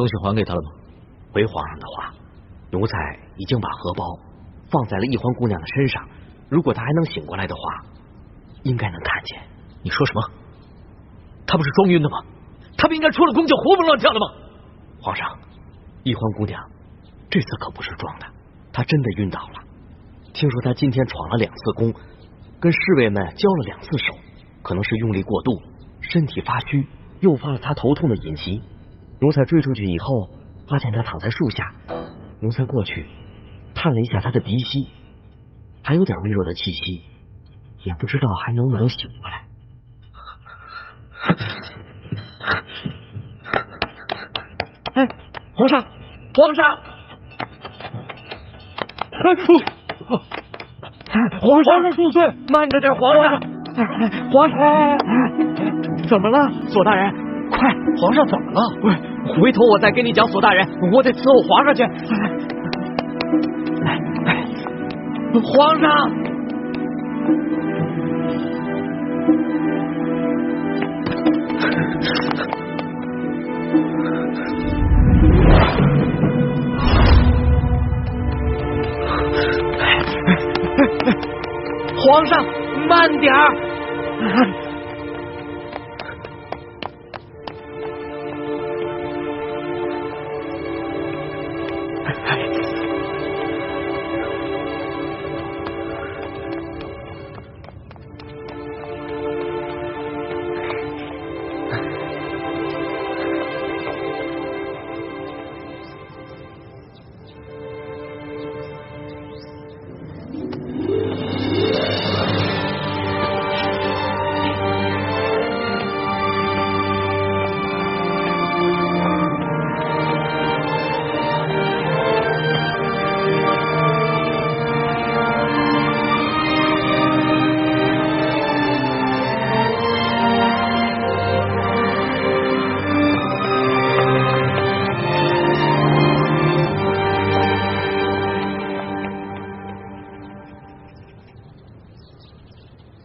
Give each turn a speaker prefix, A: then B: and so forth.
A: 东西还给他了吗？
B: 回皇上的话，奴才已经把荷包放在了一环姑娘的身上，如果她还能醒过来的话，应该能看见。
A: 你说什么？她不是装晕的吗？她不应该出了宫就活蹦乱跳的吗？
B: 皇上，一环姑娘这次可不是装的，她真的晕倒了。听说她今天闯了2次宫，跟侍卫们交了2次手，可能是用力过度，身体发虚，诱发了她头痛的隐疾。奴才追出去以后，发现她躺在树下，奴才过去探了一下她的鼻息，还有点微弱的气息，也不知道还能不能醒过来。哎，皇上，皇上！皇上恕罪，慢着点，皇上！皇上，怎么了，索大人？快，皇上怎么了？回头我再跟你讲，索大人，我得伺候皇上去。皇上！皇上，慢点儿！